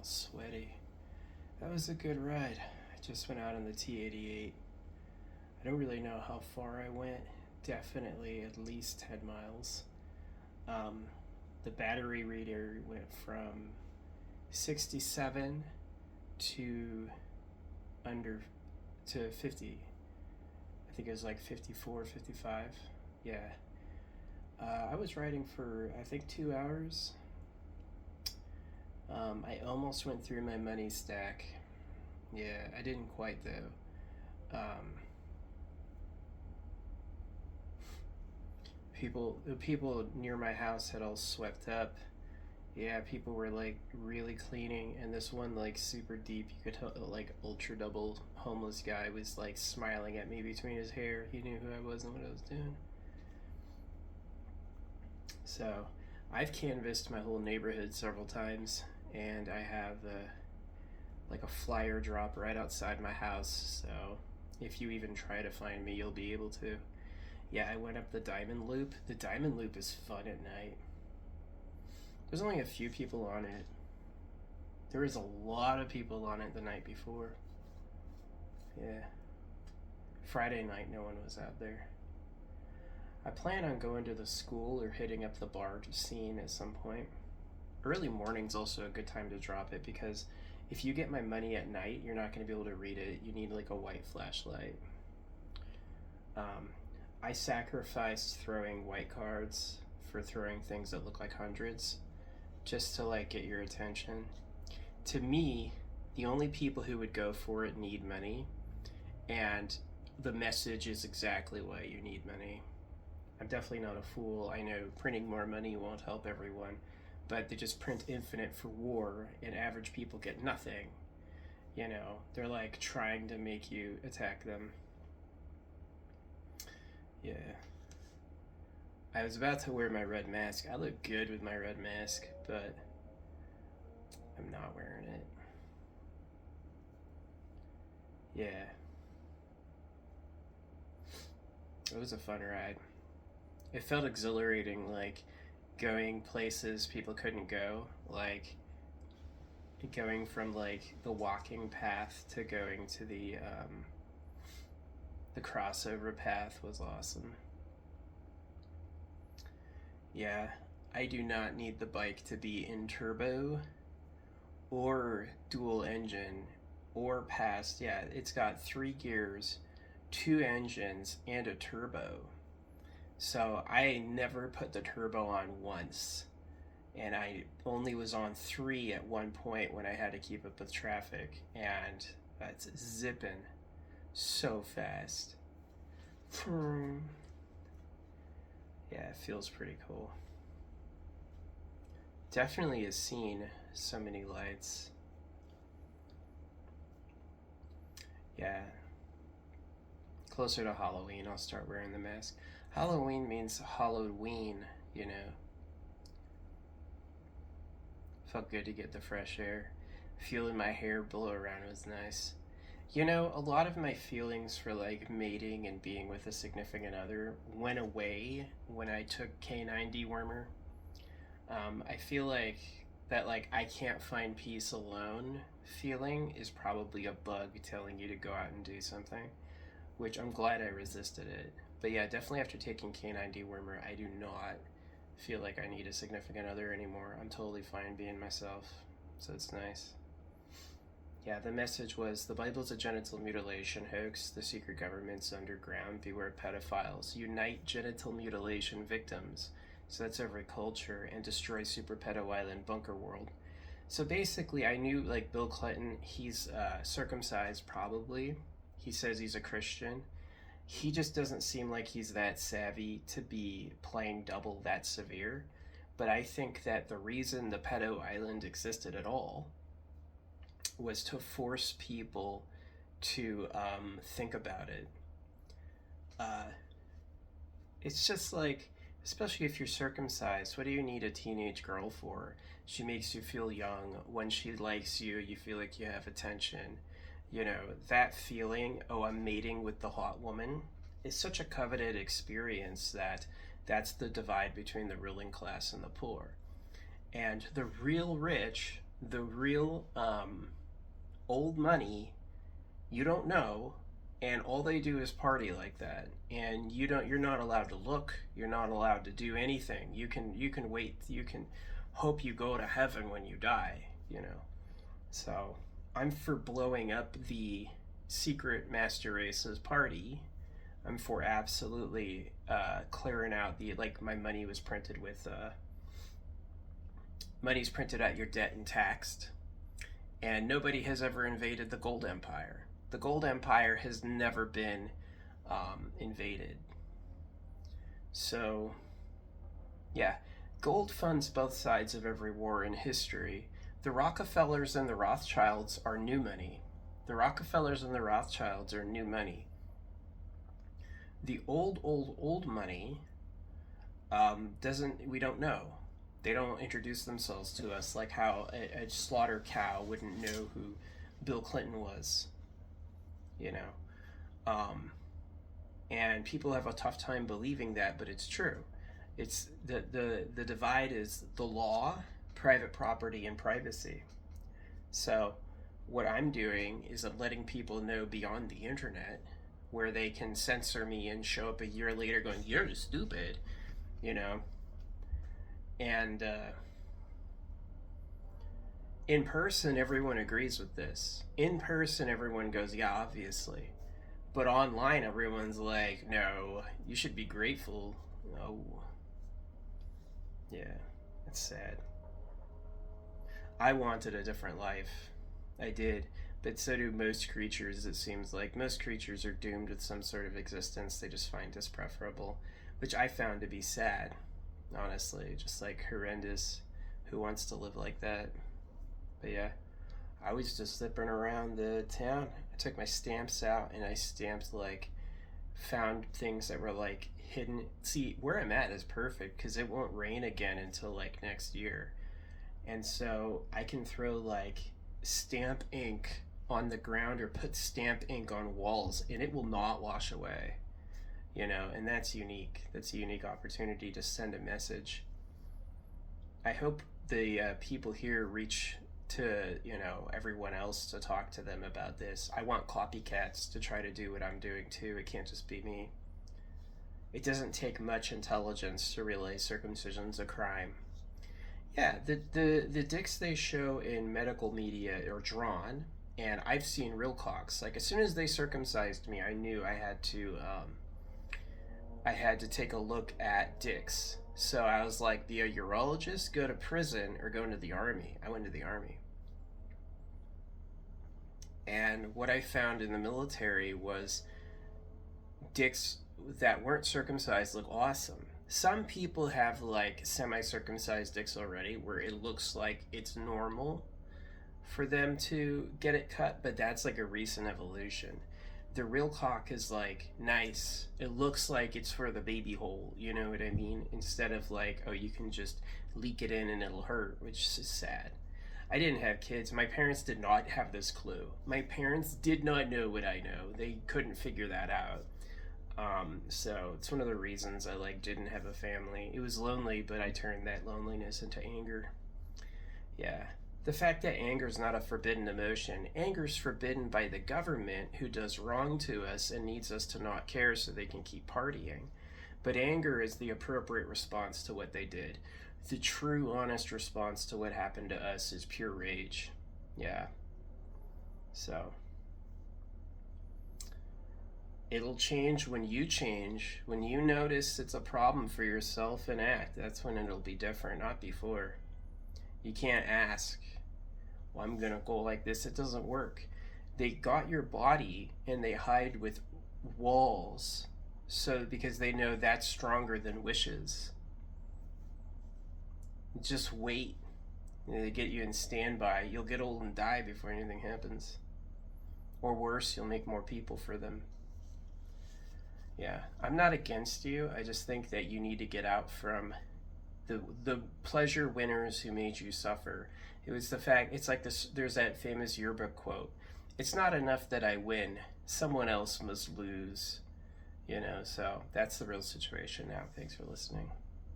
all sweaty. That was a good ride. I just went out on the T88. I don't really know how far I went. Definitely at least 10 miles. Um, the battery reader went from 67 to under to 50. I think it was like 54, 55. Yeah. I was riding for, I think, 2 hours. I almost went through my money stack. Yeah, I didn't quite though. The people near my house had all swept up. Yeah, people were like really cleaning, and this one like super deep, you could tell like ultra double homeless guy was like smiling at me between his hair. He knew who I was and what I was doing. So, I've canvassed my whole neighborhood several times, and I have like a flyer drop right outside my house. So, if you even try to find me, you'll be able to. Yeah, I went up the Diamond Loop. The Diamond Loop is fun at night. There's only a few people on it. There was a lot of people on it the night before. Yeah. Friday night, no one was out there. I plan on going to the school or hitting up the bar scene at some point. Early morning's also a good time to drop it because if you get my money at night, you're not going to be able to read it. You need like a white flashlight. Um, I sacrificed throwing white cards for throwing things that look like hundreds just to like get your attention. To me, the only people who would go for it need money, and the message is exactly why you need money. I'm definitely not a fool. I know printing more money won't help everyone, but they just print infinite for war, and average people get nothing. You know, they're like trying to make you attack them. Yeah. I was about to wear my red mask. I look good with my red mask, but I'm not wearing it. Yeah. It was a fun ride. It felt exhilarating, like going places people couldn't go, like going from like the walking path to going to the crossover path was awesome. Yeah, I do not need the bike to be in turbo or dual engine or past. Yeah, it's got 3 gears, 2 engines, and a turbo. So I never put the turbo on once, and I only was on 3 at one point when I had to keep up with traffic, and that's zipping so fast. Yeah, it feels pretty cool. Definitely has seen so many lights. Yeah, closer to Halloween, I'll start wearing the mask. Halloween means Halloween, you know. Felt good to get the fresh air. Feeling my hair blow around was nice. You know, a lot of my feelings for like mating and being with a significant other went away when I took canine dewormer. I feel like that like I can't find peace alone feeling is probably a bug telling you to go out and do something, which I'm glad I resisted it. But yeah, definitely after taking canine dewormer, I do not feel like I need a significant other anymore. I'm totally fine being myself, so it's nice. Yeah, the message was the Bible's a genital mutilation hoax. The secret government's underground. Beware pedophiles. Unite genital mutilation victims. So that's every culture, and destroy Super Pedo Island Bunker World. So basically, I knew like Bill Clinton, he's circumcised probably. He says he's a Christian. He just doesn't seem like he's that savvy to be playing double that severe. But I think that the reason the Pedo Island existed at all was to force people to think about it. Uh, it's just like, especially if you're circumcised, what do you need a teenage girl for? She makes you feel young. When she likes you, you feel like you have attention. You know, that feeling, oh, I'm mating with the hot woman, is such a coveted experience that that's the divide between the ruling class and the poor. And the real rich, The real old money, you don't know, and all they do is party like that. And you're not allowed to look, you're not allowed to do anything. You can wait, you can hope you go to heaven when you die, you know. So I'm for blowing up the secret master race's party. I'm for absolutely clearing out the, like, my money was printed with money's printed out your debt and taxed, and nobody has ever invaded the gold empire. The gold empire has never been invaded. So yeah, gold funds both sides of every war in history. The Rockefellers and the Rothschilds are new money. The Rockefellers and the Rothschilds are new money. The old money doesn't, we don't know. They don't introduce themselves to us, like how a slaughter cow wouldn't know who Bill Clinton was, you know. And people have a tough time believing that, but it's true. It's the divide is the law, private property, and privacy. So what I'm doing is I'm letting people know beyond the internet, where they can censor me and show up a year later going, "You're stupid," you know. And in person, everyone agrees with this. In person, everyone goes, "Yeah, obviously." But online, everyone's like, "No, you should be grateful." Oh, yeah, it's sad. I wanted a different life. I did. But so do most creatures, it seems like. Most creatures are doomed with some sort of existence they just find dispreferable, which I found to be sad, honestly. Just like horrendous. Who wants to live like that? But yeah, I was just zipping around the town. I took my stamps out and I stamped, like, found things that were like hidden. See, where I'm at is perfect because it won't rain again until like next year. And so I can throw like stamp ink on the ground or put stamp ink on walls and it will not wash away, you know. And that's unique. That's a unique opportunity to send a message. I hope the people here reach to, you know, everyone else to talk to them about this. I want copycats to try to do what I'm doing too. It can't just be me. It doesn't take much intelligence to realize circumcision's a crime. Yeah, the dicks they show in medical media are drawn, and I've seen real cocks. Like, as soon as they circumcised me, I knew I had to take a look at dicks. So I was like, be a urologist, go to prison, or go into the army. I went to the army. And what I found in the military was dicks that weren't circumcised look awesome. Some people have like semi-circumcised dicks already where it looks like it's normal for them to get it cut, but that's like a recent evolution. The real cock is like nice. It looks like it's for the baby hole, you know what I mean? Instead of like, oh, you can just leak it in and it'll hurt, which is sad. I didn't have kids. My parents did not have this clue. My parents did not know what I know. They couldn't figure that out. So it's one of the reasons I like didn't have a family. It was lonely, but I turned that loneliness into anger. Yeah. The fact that anger is not a forbidden emotion. Anger is forbidden by the government who does wrong to us and needs us to not care so they can keep partying. But anger is the appropriate response to what they did. The true, honest response to what happened to us is pure rage. Yeah. So it'll change when you change. When you notice it's a problem for yourself and act, that's when it'll be different, not before. You can't ask, well, I'm gonna go like this. It doesn't work. They got your body and they hide with walls, so because they know that's stronger than wishes. Just wait. They get you in standby. You'll get old and die before anything happens. Or worse, you'll make more people for them. Yeah, I'm not against you. I just think that you need to get out from the pleasure winners who made you suffer. It was the fact, it's like this, there's that famous yearbook quote. It's not enough that I win. Someone else must lose. You know, so that's the real situation now. Thanks for listening.